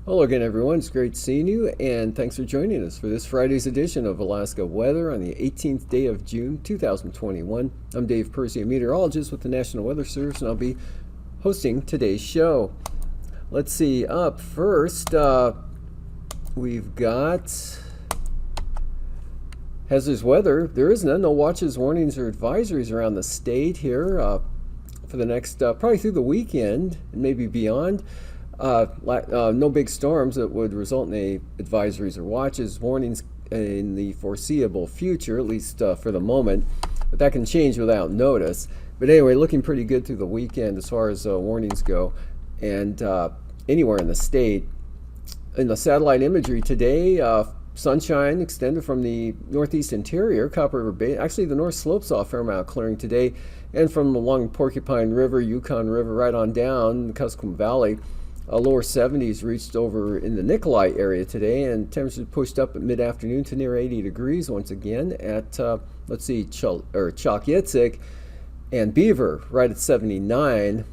Hello again, everyone. It's great seeing you, and thanks for joining us for this Friday's edition of Alaska Weather on the 18th day of June, 2021. I'm Dave Percy, a meteorologist with the National Weather Service, and I'll be hosting today's show. Let's see, up first, we've got hazardous weather. There is none. No watches, warnings, or advisories around the state here for the next, probably through the weekend and maybe beyond. No big storms that would result in any advisories or watches, warnings in the foreseeable future, at least for the moment, but that can change without notice. But anyway, looking pretty good through the weekend as far as warnings go, and anywhere in the state. In the satellite imagery today, sunshine extended from the northeast interior, Copper River Bay. Actually, the north slopes saw a fair amount of clearing today, and from along Porcupine River, Yukon River, right on down the Kuskokwim Valley. Lower 70s reached over in the Nikolai area today, and temperatures pushed up at mid-afternoon to near 80 degrees once again at, let's see, Chalk-Yitzhak and Beaver right at 79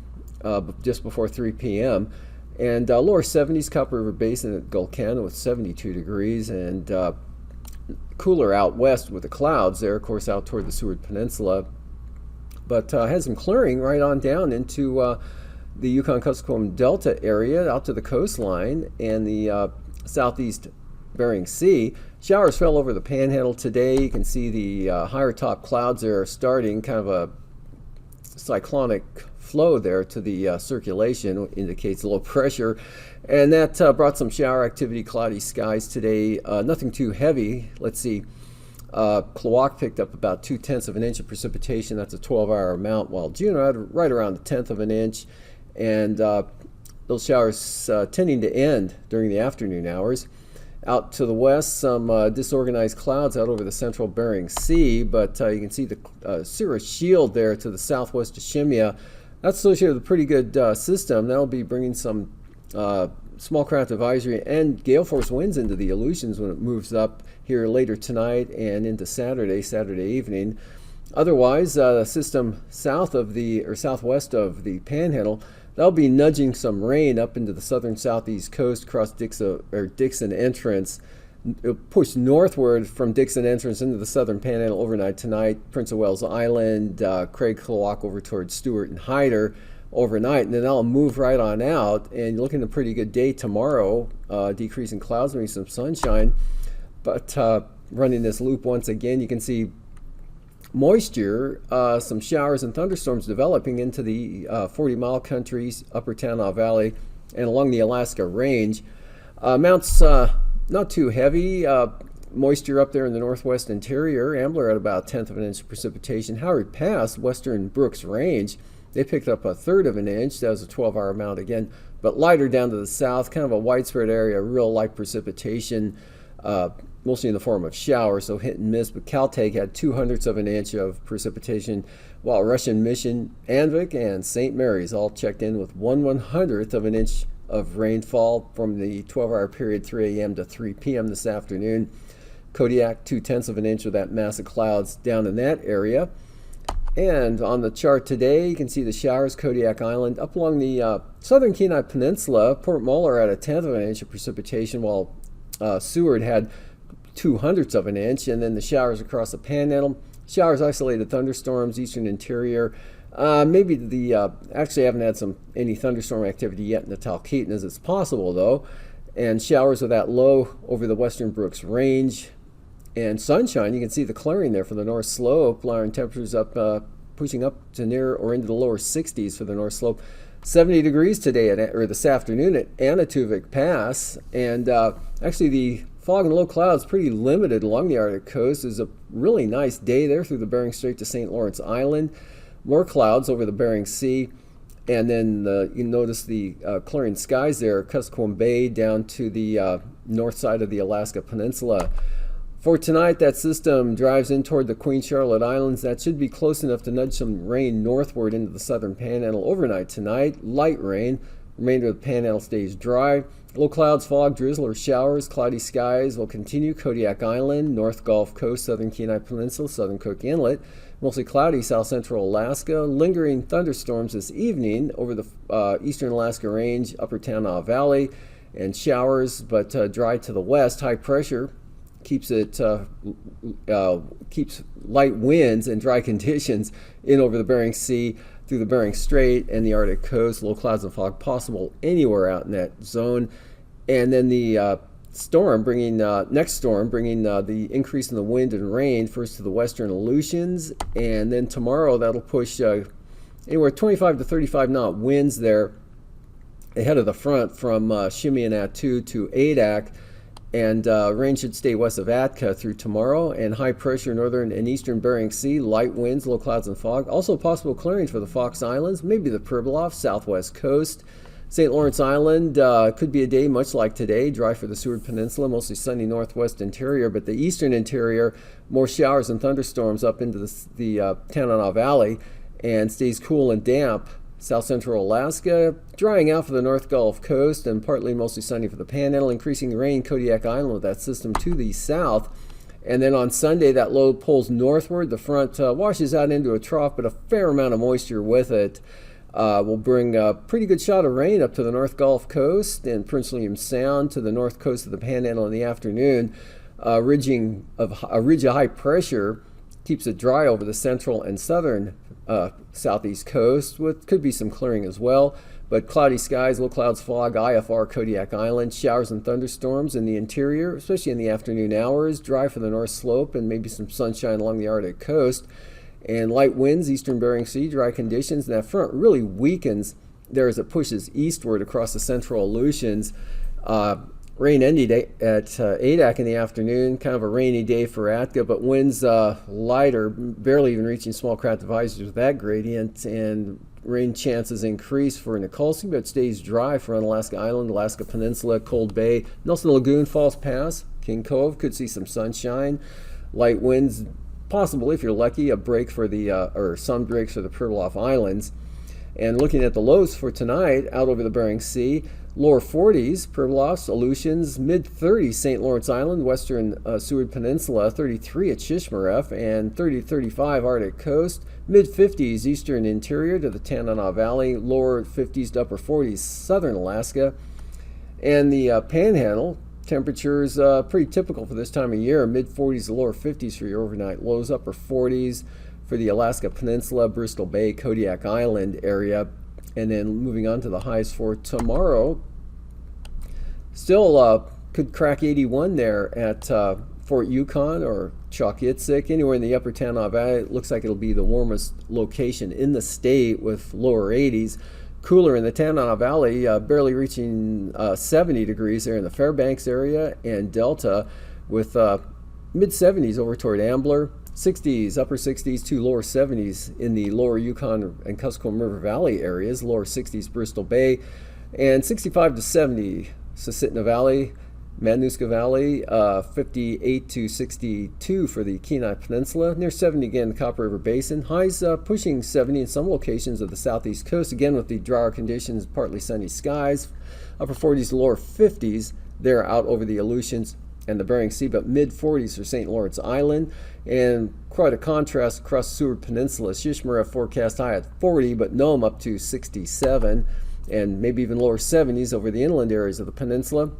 just before 3 p.m. And lower 70s, Copper River Basin at Gulkana with 72 degrees, and cooler out west with the clouds there, of course, out toward the Seward Peninsula. But had some clearing right on down into the Yukon-Kuskokwim Delta area out to the coastline and the southeast Bering Sea. Showers fell over the Panhandle today. You can see the higher top clouds there starting, kind of a cyclonic flow there to the circulation, indicates low pressure, and that brought some shower activity, cloudy skies today. Nothing too heavy. Let's see. Klawock picked up about 0.2 of an inch of precipitation. That's a 12-hour amount, while Juneau had right around 1/10 of an inch. And those showers tending to end during the afternoon hours. Out to the west, some disorganized clouds out over the central Bering Sea, but you can see the cirrus shield there to the southwest of Shimya. That's associated with a pretty good system. That'll be bringing some small craft advisory and gale force winds into the Aleutians when it moves up here later tonight and into Saturday evening. Otherwise, the system southwest of the Panhandle, that'll be nudging some rain up into the southern southeast coast across Dixon Entrance. It'll push northward from Dixon Entrance into the southern Panhandle overnight tonight, Prince of Wales Island, Craig, Klawock over towards Stewart and Hyder overnight, and then that'll move right on out. And you're looking at a pretty good day tomorrow, decreasing clouds, maybe some sunshine. But running this loop once again, you can see moisture, some showers and thunderstorms developing into the 40-mile countries, upper Tanana Valley, and along the Alaska Range. Amounts not too heavy. Moisture up there in the northwest interior. Ambler at about 1/10 of an inch of precipitation. Howard Pass, western Brooks Range, they picked up 1/3 of an inch. That was a 12-hour amount again, but lighter down to the south. Kind of a widespread area, real light precipitation. Mostly in the form of showers, so hit and miss, but Caltech had 0.02 of an inch of precipitation, while Russian Mission, Anvik, and St. Mary's all checked in with 1/100th of an inch of rainfall from the 12-hour period 3 a.m. to 3 p.m. this afternoon. Kodiak, 0.2 of an inch of that mass of clouds down in that area. And on the chart today, you can see the showers, Kodiak Island, up along the southern Kenai Peninsula. Port Muller at 1/10 of an inch of precipitation, while Seward had 0.02 of an inch, and then the showers across the Panhandle. Showers, isolated thunderstorms, eastern interior. Maybe actually haven't had any thunderstorm activity yet in the Talkeetna, as it's possible though. And showers with that low over the western Brooks Range. And sunshine, you can see the clearing there for the north slope, lowering temperatures up, pushing up to near or into the lower 60s for the north slope. 70 degrees today or this afternoon at Anatuvik Pass, and actually the fog and low clouds pretty limited along the Arctic coast. Is a really nice day there through the Bering Strait to St. Lawrence Island. More clouds over the Bering Sea. And then you notice the clearing skies there, Kuskokwim Bay down to the north side of the Alaska Peninsula. For tonight, that system drives in toward the Queen Charlotte Islands. That should be close enough to nudge some rain northward into the southern Panhandle overnight tonight. Light rain. Remainder of the Panhandle stays dry. Low clouds, fog, drizzle, or showers. Cloudy skies will continue. Kodiak Island, North Gulf Coast, Southern Kenai Peninsula, Southern Cook Inlet. Mostly cloudy, south central Alaska. Lingering thunderstorms this evening over the eastern Alaska Range, upper Tanana Valley, and showers, but dry to the west. High pressure keeps light winds and dry conditions in over the Bering Sea through the Bering Strait and the Arctic coast. Low clouds and fog possible anywhere out in that zone. And then the next storm bringing the increase in the wind and rain first to the western Aleutians, and then tomorrow that'll push anywhere 25 to 35 knot winds there ahead of the front from Shimianatu to Adak. And rain should stay west of Atka through tomorrow, and high pressure northern and eastern Bering Sea, light winds, low clouds and fog. Also possible clearing for the Fox Islands, maybe the Pribilof, southwest coast. St. Lawrence Island could be a day much like today, dry for the Seward Peninsula, mostly sunny northwest interior, but the eastern interior, more showers and thunderstorms up into the Tanana Valley, and stays cool and damp. South central Alaska, drying out for the North Gulf Coast, and partly mostly sunny for the Panhandle. Increasing rain, Kodiak Island with that system to the south. And then on Sunday, that low pulls northward. The front washes out into a trough, but a fair amount of moisture with it. Will bring a pretty good shot of rain up to the North Gulf Coast and Prince William Sound to the north coast of the Panhandle in the afternoon. A ridge of high pressure keeps it dry over the central and southern southeast coast, with could be some clearing as well, but cloudy skies, low clouds, fog, IFR, Kodiak Island, showers and thunderstorms in the interior, especially in the afternoon hours, dry for the north slope, and maybe some sunshine along the Arctic coast, and light winds, eastern Bering Sea, dry conditions, and that front really weakens there as it pushes eastward across the central Aleutians. Rain ended at Adak in the afternoon, kind of a rainy day for Atka, but winds lighter, barely even reaching small craft advisories with that gradient, and rain chances increase for Nikolsky, but stays dry for Unalaska Island, Alaska Peninsula, Cold Bay, Nelson Lagoon, Falls Pass, King Cove, could see some sunshine, light winds, possible if you're lucky, a break for the, or some breaks for the Pribilof Islands. And looking at the lows for tonight, out over the Bering Sea, lower 40s, Pribilofs, Aleutians, mid-30s, St. Lawrence Island, western Seward Peninsula, 33 at Shishmaref, and 30 to 35 Arctic coast, mid-50s, eastern interior to the Tanana Valley, lower 50s to upper 40s, southern Alaska. And the Panhandle, temperatures pretty typical for this time of year, mid-40s to lower 50s for your overnight lows, upper 40s for the Alaska Peninsula, Bristol Bay, Kodiak Island area. And then moving on to the highs for tomorrow, still could crack 81 there at Fort Yukon or Chalk-Itzik, anywhere in the upper Tanana Valley. It looks like it'll be the warmest location in the state with lower 80s. Cooler in the Tanana Valley, barely reaching 70 degrees there in the Fairbanks area and Delta, with mid-70s over toward Ambler. 60s, upper 60s to lower 70s in the lower Yukon and Kuskokwim River Valley areas, lower 60s Bristol Bay, and 65 to 70 Susitna Valley, Matanuska Valley, 58 to 62 for the Kenai Peninsula, near 70 again the Copper River Basin, highs pushing 70 in some locations of the southeast coast, again with the drier conditions, partly sunny skies, upper 40s to lower 50s there out over the Aleutians and the Bering Sea, but mid-40s for St. Lawrence Island, and quite a contrast across the Seward Peninsula. Shishmaref forecast high at 40, but Nome up to 67, and maybe even lower 70s over the inland areas of the peninsula.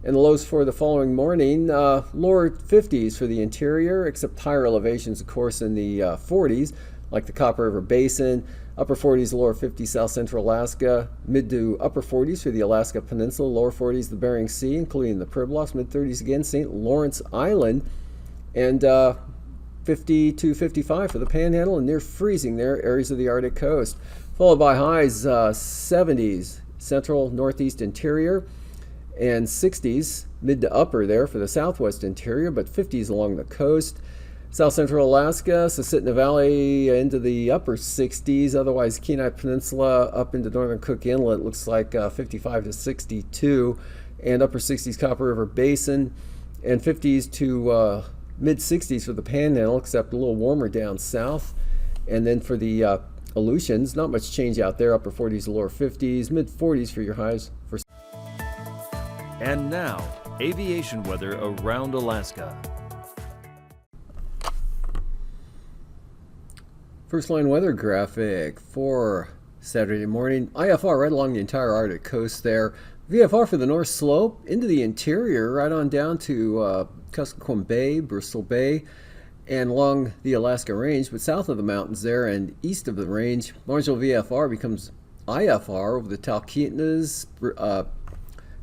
And the lows for the following morning, lower 50s for the interior, except higher elevations, of course, in the 40s, like the Copper River Basin, upper 40s, lower 50s, south central Alaska, mid to upper 40s for the Alaska Peninsula, lower 40s, the Bering Sea, including the Pribilofs, mid 30s again, St. Lawrence Island, and 50 to 55 for the Panhandle, and near freezing there, areas of the Arctic coast, followed by highs 70s, central, northeast interior, and 60s, mid to upper there for the southwest interior, but 50s along the coast. South central Alaska, Susitna Valley into the upper 60s. Otherwise, Kenai Peninsula up into northern Cook Inlet looks like 55 to 62. And upper 60s Copper River Basin. And 50s to mid 60s for the Panhandle, except a little warmer down south. And then for the Aleutians, not much change out there. Upper 40s to lower 50s. Mid 40s for your highs. And now, aviation weather around Alaska. First line weather graphic for Saturday morning. IFR right along the entire Arctic coast there. VFR for the North Slope into the interior, right on down to Kuskokwim Bay, Bristol Bay, and along the Alaska Range, but south of the mountains there and east of the range. Marginal VFR becomes IFR over the Talkeetnas,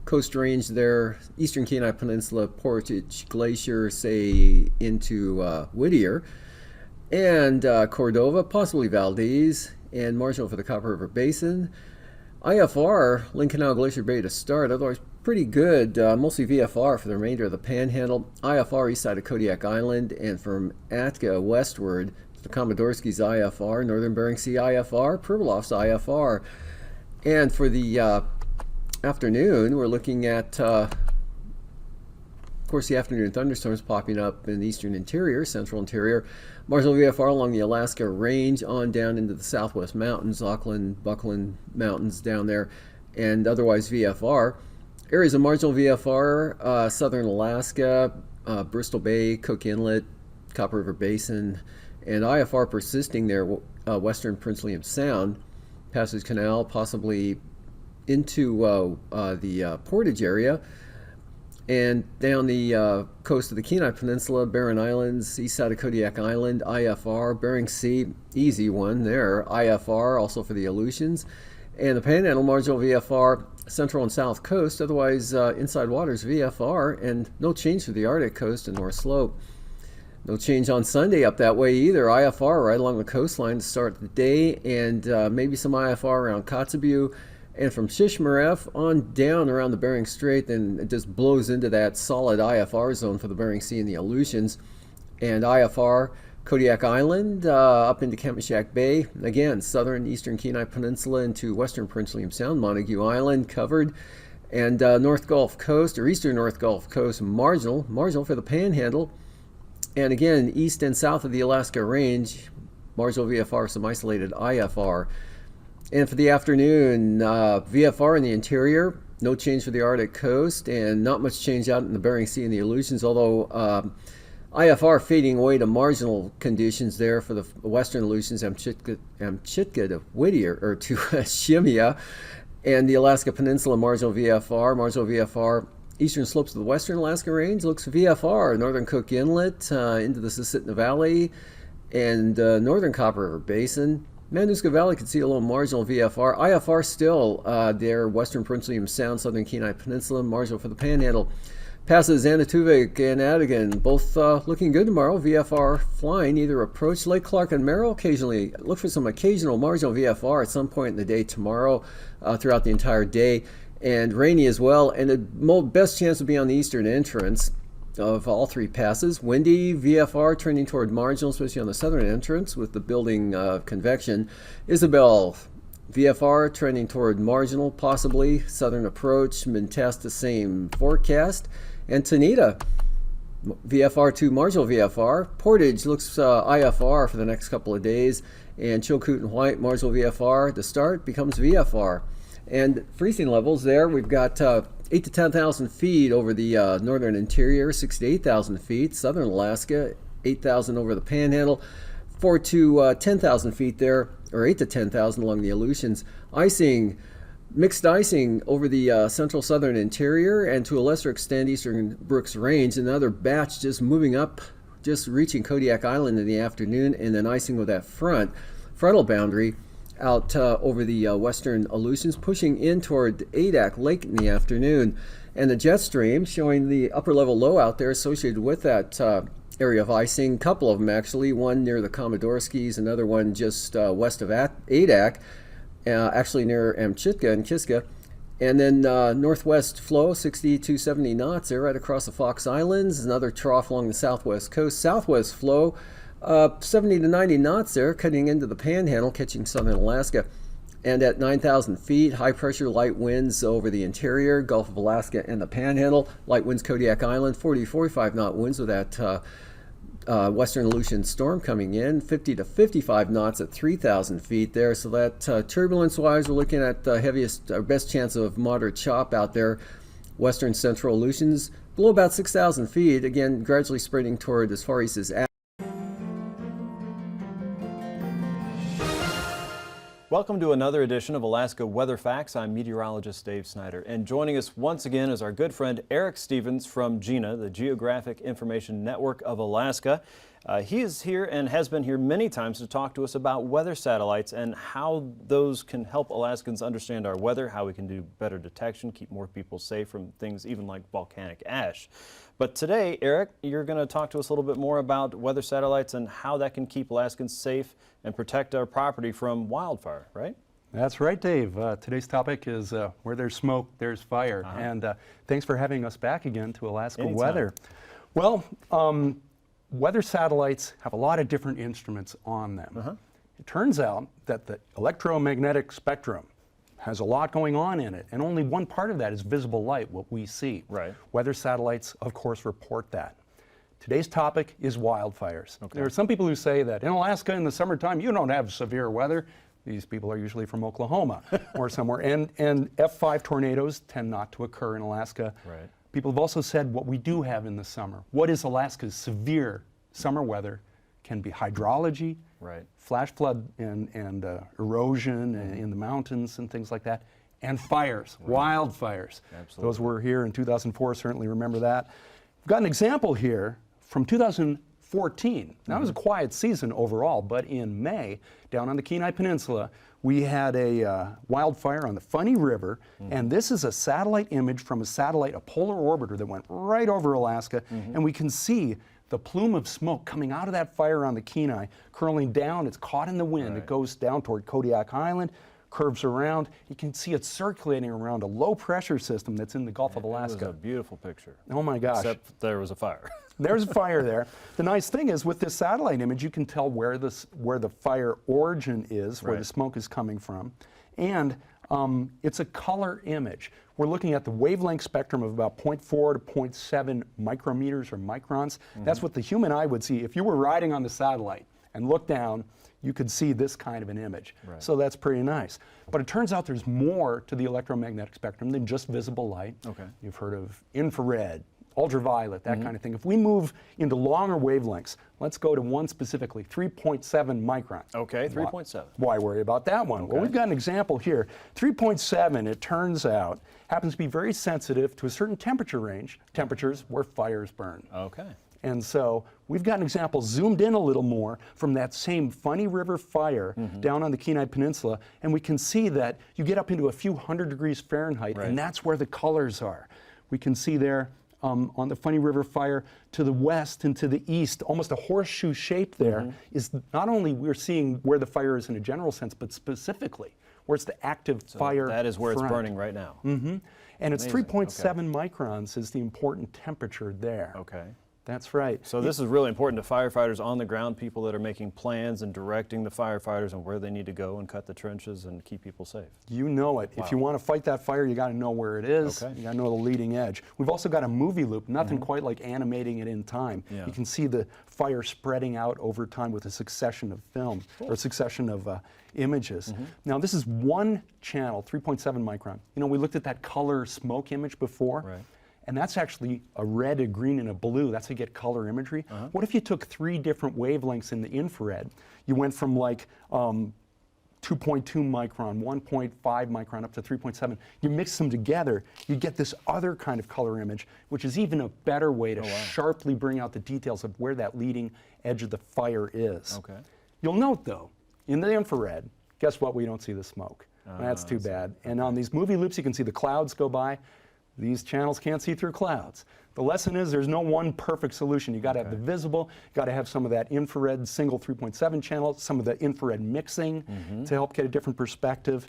Coast Range there, eastern Kenai Peninsula, Portage Glacier, say into Whittier. And Cordova, possibly Valdez, and marginal for the Copper River Basin. IFR, Lynn Canal Glacier Bay to start, otherwise pretty good, mostly VFR for the remainder of the Panhandle. IFR east side of Kodiak Island, and from Atka westward, to Komodorski's IFR, Northern Bering Sea IFR, Pribilof's IFR. And for the afternoon, we're looking at, of course, the afternoon thunderstorms popping up in the eastern interior, central interior. Marginal VFR along the Alaska Range on down into the southwest mountains, Auckland, Buckland Mountains down there, and otherwise VFR. Areas of marginal VFR, southern Alaska, Bristol Bay, Cook Inlet, Copper River Basin, and IFR persisting there, western Prince William Sound, Passage Canal, possibly into the Portage area. And down the coast of the Kenai Peninsula, Barren Islands, east side of Kodiak Island, IFR, Bering Sea, easy one there, IFR, also for the Aleutians. And the Panhandle, marginal VFR, central and south coast, otherwise inside waters VFR, and no change for the Arctic coast and North Slope. No change on Sunday up that way either, IFR right along the coastline to start the day, and maybe some IFR around Kotzebue. And from Shishmaref on down around the Bering Strait, then it just blows into that solid IFR zone for the Bering Sea and the Aleutians. And IFR, Kodiak Island, up into Kamishak Bay. Again, southern eastern Kenai Peninsula into western Prince William Sound, Montague Island covered. And North Gulf Coast, or eastern North Gulf Coast, marginal for the Panhandle. And again, east and south of the Alaska Range, marginal VFR, some isolated IFR. And for the afternoon, VFR in the interior, no change for the Arctic coast, and not much change out in the Bering Sea and the Aleutians, although IFR fading away to marginal conditions there for the western Aleutians, Amchitka to Whittier, or to Shemya, and the Alaska Peninsula, marginal VFR, eastern slopes of the western Alaska Range looks VFR, northern Cook Inlet into the Susitna Valley, and northern Copper River Basin. Madanuska Valley could see a little marginal VFR. IFR still there, western Prince William Sound, southern Kenai Peninsula, marginal for the Panhandle. Passes Anatuvik and Adigan, both looking good tomorrow. VFR flying, either approach Lake Clark and Merrill. Occasionally, look for some occasional marginal VFR at some point in the day tomorrow throughout the entire day. And rainy as well, and the best chance would be on the eastern entrance of all three passes. Windy, VFR trending toward marginal, especially on the southern entrance with the building convection. Isabel, VFR trending toward marginal, possibly. Southern approach, Mintest, the same forecast. And Tanita, VFR to marginal VFR. Portage looks IFR for the next couple of days. And Chilkoot and White, marginal VFR. The start becomes VFR. And freezing levels there, we've got 8 to 10,000 feet over the northern interior, 6 to 8,000 feet, southern Alaska, 8,000 over the Panhandle, 4 to 10,000 feet there, or 8 to 10,000 along the Aleutians. Icing, mixed icing over the central southern interior, and to a lesser extent eastern Brooks Range. Another batch just moving up, just reaching Kodiak Island in the afternoon, and then icing with that frontal boundary out over the western Aleutians, pushing in toward Adak late in the afternoon. And the jet stream showing the upper level low out there associated with that area of icing, couple of them actually, one near the Komodorskis, another one just west of Adak, actually near Amchitka and Kiska. And then northwest flow, 60 to 70 knots there right across the Fox Islands. Another trough along the southwest coast. Southwest flow, 70 to 90 knots there, cutting into the Panhandle, catching southern Alaska. And at 9,000 feet, high pressure light winds over the interior, Gulf of Alaska, and the Panhandle. Light winds Kodiak Island, 40 to 45 knot winds with that western Aleutian storm coming in, 50 to 55 knots at 3,000 feet there. So that turbulence-wise, we're looking at the heaviest, or best chance of moderate chop out there. Western central Aleutians below about 6,000 feet, again gradually spreading toward as far east as. Welcome to another edition of Alaska Weather Facts. I'm meteorologist Dave Snyder, and joining us once again is our good friend Eric Stevens from GINA, the Geographic Information Network of Alaska. He is here and has been here many times to talk to us about weather satellites and how those can help Alaskans understand our weather, how we can do better detection, keep more people safe from things even like volcanic ash. But today, Eric, you're going to talk to us a little bit more about weather satellites and how that can keep Alaskans safe and protect our property from wildfire, right? That's right, Dave. Today's topic is where there's smoke, there's fire. And thanks for having us back again to Alaska Anytime. Weather. Well, weather satellites have a lot of different instruments on them. It turns out that the electromagnetic spectrum has a lot going on in it, and only one part of that is visible light, what we see. Right. Weather satellites, of course, report that. Today's topic is wildfires. Okay. There are some people who say that in Alaska in the summertime you don't have severe weather. These people are usually from Oklahoma or somewhere, and F5 tornadoes tend not to occur in Alaska. Right. People have also said what we do have in the summer. What is Alaska's severe summer weather can be hydrology, Right. flash flood and erosion in the mountains and things like that, and fires, wildfires. Absolutely. Those were here in 2004, certainly remember that. We've got an example here from 2014. Now it was a quiet season overall, but in May, down on the Kenai Peninsula, we had a wildfire on the Funny River, and this is a satellite image from a polar orbiter that went right over Alaska, and we can see the plume of smoke coming out of that fire on the Kenai, curling down. It's caught in the wind. Right. It goes down toward Kodiak Island, curves around. You can see it circulating around a low pressure system that's in the Gulf of Alaska. It was a beautiful picture. Oh my gosh. Except there was a fire. There's a fire there. The nice thing is with this satellite image, you can tell where the fire origin is, where Right. the smoke is coming from. And it's a color image. We're looking at the wavelength spectrum of about 0.4 to 0.7 micrometers or microns. That's what the human eye would see. If you were riding on the satellite and looked down, you could see this kind of an image. Right. So that's pretty nice. But it turns out there's more to the electromagnetic spectrum than just visible light. Okay. You've heard of infrared, ultraviolet, that kind of thing. If we move into longer wavelengths, let's go to one specifically, 3.7 micron. Okay, 3.7. Why worry about that one? Well, we've got an example here. 3.7, it turns out, happens to be very sensitive to a certain temperature range, temperatures where fires burn. Okay. And so we've got an example zoomed in a little more from that same Funny River fire down on the Kenai Peninsula, and we can see that you get up into a few hundred degrees Fahrenheit, Right. and that's where the colors are. We can see there on the Funny River fire to the west and to the east, almost a horseshoe shape there, is not only we're seeing where the fire is in a general sense, but specifically where it's the active fire That is where front. it's burning right now. And it's Amazing. 3.7 microns is the important temperature there. Okay. That's right. So this is really important to firefighters on the ground, people that are making plans and directing the firefighters on where they need to go and cut the trenches and keep people safe. You know it. If you want to fight that fire, you got to know where it is. Okay. You got to know the leading edge. We've also got a movie loop, nothing quite like animating it in time. Yeah. You can see the fire spreading out over time with a succession of film or a succession of images. Now this is one channel, 3.7 micron. You know, we looked at that color smoke image before. Right. And that's actually a red, a green, and a blue. That's how you get color imagery. What if you took 3 different wavelengths in the infrared? You went from like 2.2 micron, 1.5 micron, up to 3.7. You mix them together, you get this other kind of color image, which is even a better way to sharply bring out the details of where that leading edge of the fire is. Okay. You'll note, though, in the infrared, guess what? We don't see the smoke. That's too bad. And on these movie loops, you can see the clouds go by. These channels can't see through clouds. The lesson is there's no one perfect solution. You got to have the visible, you got to have some of that infrared single 3.7 channel, some of the infrared mixing to help get a different perspective.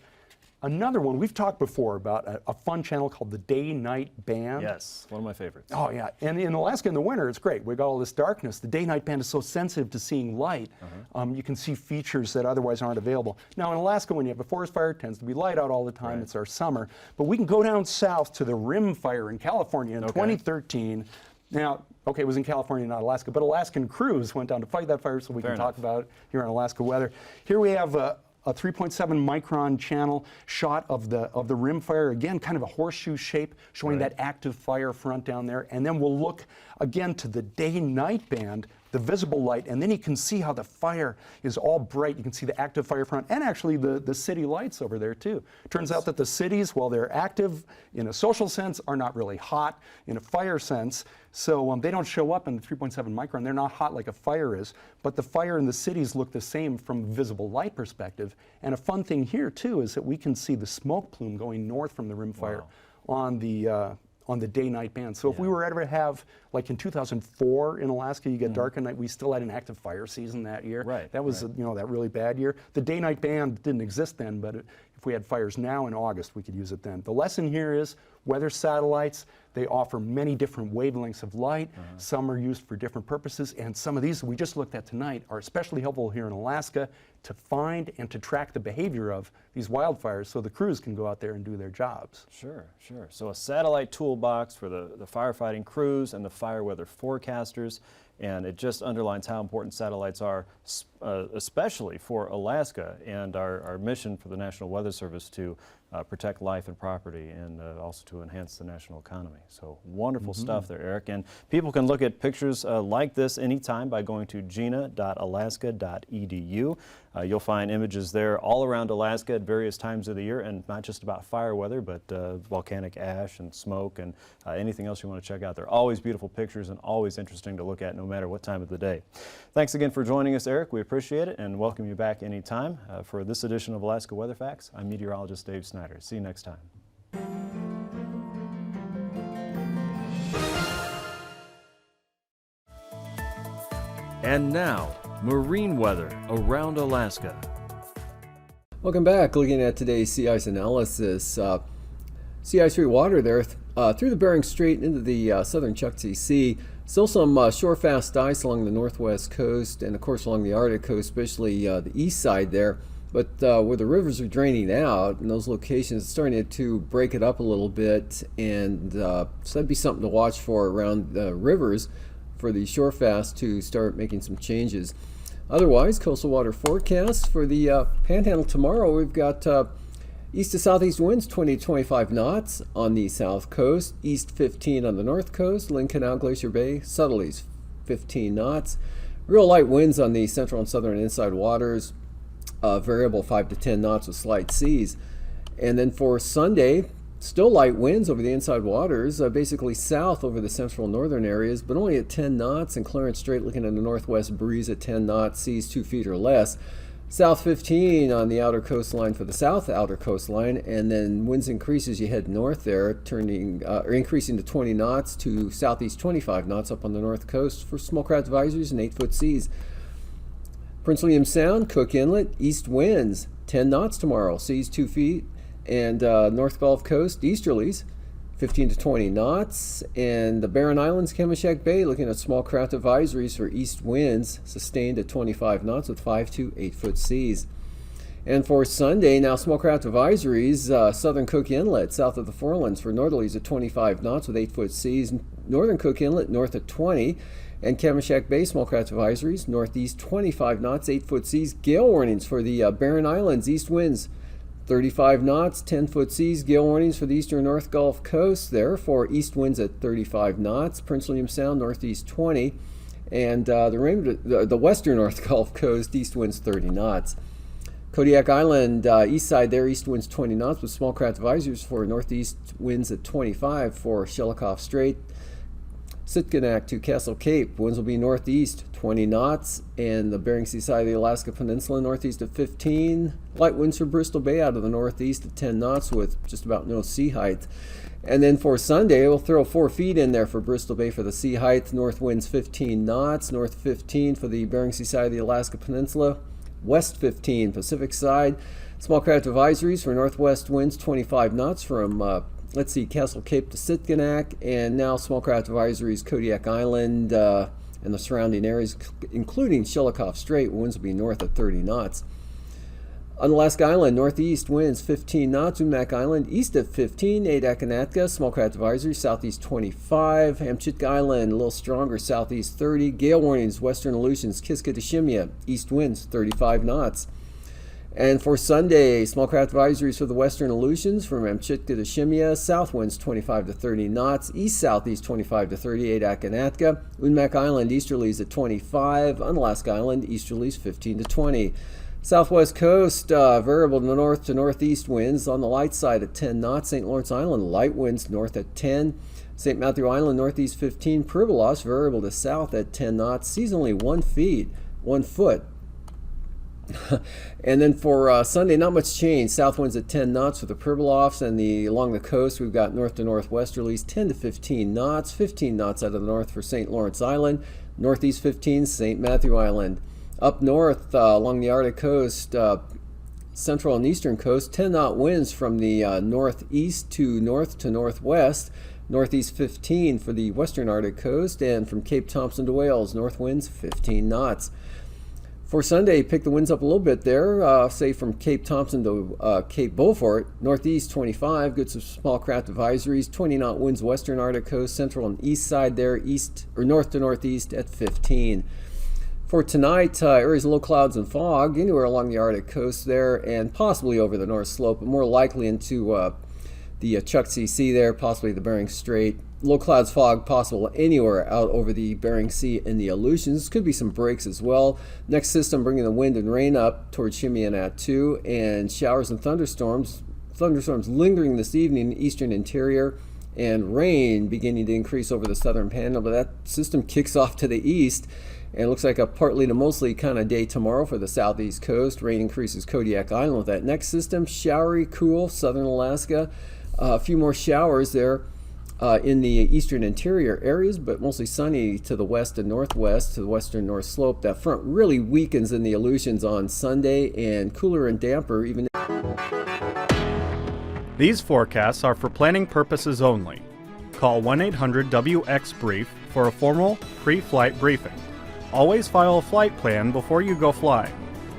Another one, we've talked before about a fun channel called the Day-Night Band. Yes, one of my favorites. Oh yeah, and in Alaska in the winter, it's great. We've got all this darkness. The Day-Night Band is so sensitive to seeing light. You can see features that otherwise aren't available. Now in Alaska, when you have a forest fire, it tends to be light out all the time. Right. It's our summer. But we can go down south to the Rim Fire in California in 2013. Now, okay, it was in California, not Alaska, but Alaskan crews went down to fight that fire, so we can talk about it here on Alaska Weather. Here we have a 3.7 micron channel shot of the rim fire, again, kind of a horseshoe shape, showing that active fire front down there. And then we'll look again to the day-night band, the visible light, and then you can see how the fire is all bright. You can see the active fire front and actually the city lights over there too. Turns out that the cities, while they're active in a social sense, are not really hot in a fire sense. So they don't show up in the 3.7 micron. They're not hot like a fire is, but the fire in the cities look the same from a visible light perspective. And a fun thing here too is that we can see the smoke plume going north from the rim fire on the day-night band. So if we were ever to have, like in 2004 in Alaska, you get dark at night, we still had an active fire season that year. Right. That was, you know, that really bad year. The day-night band didn't exist then, but if we had fires now in August, we could use it then. The lesson here is weather satellites, they offer many different wavelengths of light. Some are used for different purposes, and some of these we just looked at tonight are especially helpful here in Alaska to find and to track the behavior of these wildfires so the crews can go out there and do their jobs. Sure, sure. So a satellite toolbox for the firefighting crews and the fire weather forecasters, and it just underlines how important satellites are, especially for Alaska and our mission for the National Weather Service to protect life and property, and also to enhance the national economy. So wonderful stuff there, Eric. And people can look at pictures like this anytime by going to gina.alaska.edu. You'll find images there all around Alaska at various times of the year, and not just about fire weather, but volcanic ash and smoke and anything else you want to check out. They're always beautiful pictures and always interesting to look at no matter what time of the day. Thanks again for joining us, Eric. We appreciate it and welcome you back anytime. For this edition of Alaska Weather Facts, I'm meteorologist Dave Snyder. See you next time. And now, marine weather around Alaska. Welcome back. Looking at today's sea ice analysis. Sea ice free water there through the Bering Strait into the southern Chukchi Sea. Still some shore-fast ice along the northwest coast and, of course, along the Arctic coast, especially the east side there. But where the rivers are draining out in those locations, it's starting to break it up a little bit. And so that'd be something to watch for around the rivers for the shore fast to start making some changes. Otherwise, coastal water forecast for the Panhandle tomorrow, we've got east to southeast winds 20 to 25 knots on the south coast, east 15 on the north coast, Lynn Canal, Glacier Bay, southerlies 15 knots. Real light winds on the central and southern inside waters, variable 5 to 10 knots with slight seas. And then for Sunday, still light winds over the inside waters, basically south over the central northern areas, but only at 10 knots, and Clarence Strait looking at a northwest breeze at 10 knots, seas 2 feet or less. South 15 on the outer coastline for the south outer coastline, and then winds increase as you head north there, turning or increasing to 20 knots to southeast 25 knots up on the north coast for small craft advisories and 8-foot seas. Prince William Sound, Cook Inlet, east winds 10 knots tomorrow, seas 2 feet. And North Gulf Coast, easterlies, 15 to 20 knots. And the Barren Islands, Kamishak Bay, looking at small craft advisories for east winds, sustained at 25 knots with 5 to 8-foot seas. And for Sunday, now small craft advisories, southern Cook Inlet, south of the Forelands, for northerlies at 25 knots with 8-foot seas. Northern Cook Inlet, north at 20. And Kamishak Bay, small craft advisories, northeast 25 knots, 8-foot seas. Gale warnings for the Barren Islands, east winds 35 knots, 10-foot seas. Gale warnings for the eastern North Gulf Coast there for east winds at 35 knots. Prince William Sound, northeast 20. And the western North Gulf Coast, east winds 30 knots. Kodiak Island, east side there, east winds 20 knots with small craft advisories for northeast winds at 25 for Shelikof Strait. Sitkinak to Castle Cape, winds will be northeast 20 knots, and the Bering Sea side of the Alaska Peninsula northeast at 15. Light winds for Bristol Bay out of the northeast at 10 knots with just about no sea height. And then for Sunday, we'll throw 4 feet in there for Bristol Bay for the sea height. North winds 15 knots, north 15 for the Bering Sea side of the Alaska Peninsula, west 15 Pacific side. Small craft advisories for northwest winds 25 knots from, Castle Cape to Sitkinak, and now small craft advisories Kodiak Island and the surrounding areas, including Shelikof Strait. Winds will be north of 30 knots. On Alaska Island, northeast winds 15 knots. Umak Island, east of 15. Akanatka, small craft advisory, southeast 25. Amchitka Island, a little stronger, southeast 30. Gale warnings, western Aleutians, Kiskadeshimia, east winds 35 knots. And for Sunday, small craft advisories for the western Aleutians from Amchitka to Shimia, south winds 25 to 30 knots, east-southeast 25 to 38 Akanatka, Umak Island, easterlies at 25, on Alaska Island, easterlies 15 to 20. Southwest coast, variable north to northeast winds on the light side at 10 knots. St. Lawrence Island, light winds north at 10. St. Matthew Island, northeast 15. Pribilos, variable to south at 10 knots. Seasonally 1 foot. And then for Sunday, not much change. South winds at 10 knots for the Pribilofs, and along the coast we've got north to northwesterlies 10 to 15 knots. 15 knots out of the north for St. Lawrence Island. Northeast 15, St. Matthew Island. Up north along the Arctic coast, central and eastern coast, 10-knot winds from the northeast to northwest. Northeast 15 for the western Arctic coast, and from Cape Thompson to Wales, north winds 15 knots. For Sunday, pick the winds up a little bit there, say from Cape Thompson to Cape Beaufort, northeast 25, good some small craft advisories, 20-knot winds western Arctic coast, central and east side there, east or north to northeast at 15. For tonight, areas of low clouds and fog anywhere along the Arctic coast there, and possibly over the North Slope, but more likely into the Chukchi Sea there, possibly the Bering Strait. Low clouds, fog possible anywhere out over the Bering Sea and the Aleutians. Could be some breaks as well. Next system bringing the wind and rain up towards Shimian at 2, and showers and thunderstorms. Thunderstorms lingering this evening in the eastern interior, and rain beginning to increase over the southern panhandle, but that system kicks off to the east. And it looks like a partly to mostly kind of day tomorrow for the southeast coast. Rain increases Kodiak Island with that next system. Showery, cool, southern Alaska. A few more showers there in the eastern interior areas, but mostly sunny to the west and northwest, to the western North Slope. That front really weakens in the Aleutians on Sunday, and cooler and damper even. These forecasts are for planning purposes only. Call 1-800-WX-BRIEF for a formal pre-flight briefing. Always file a flight plan before you go flying.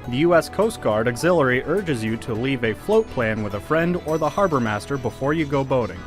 The U.S. Coast Guard Auxiliary urges you to leave a float plan with a friend or the harbor master before you go boating.